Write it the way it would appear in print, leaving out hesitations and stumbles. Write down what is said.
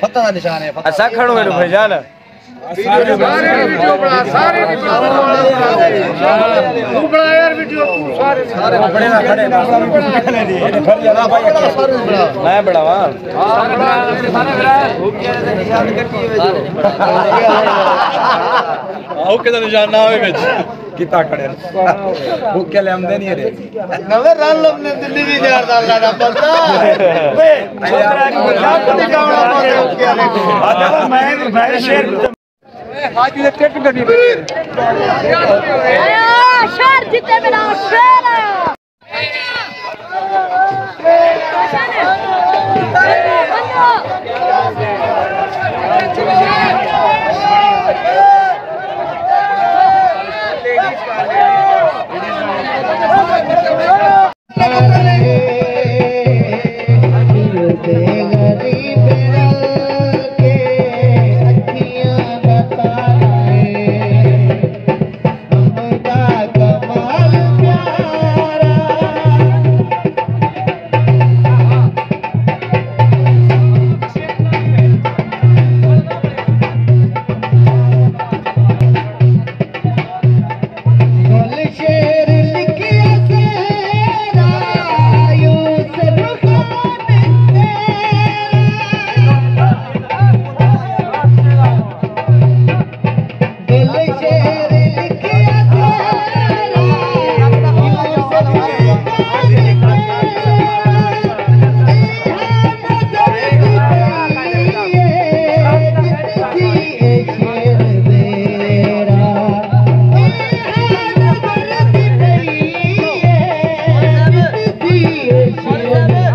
फतह का निशान है। असा खड़ो है भाईजान। सारे वीडियो बड़ा सारे तू बड़ा यार वीडियो तू सारे बड़े ना खड़े मैं बड़ा हां आओ के निशान ना होवे विच किता खड़े वो के ले आमदे नहीं रे नवे रन लबने दिल्ली भी जार डाल रहा बंदा बे छोकरा की गावड़ा मारे क्या रे मैं शेर आज ये टेक गनी आया शहर जीते बिना शेर आया Yeah.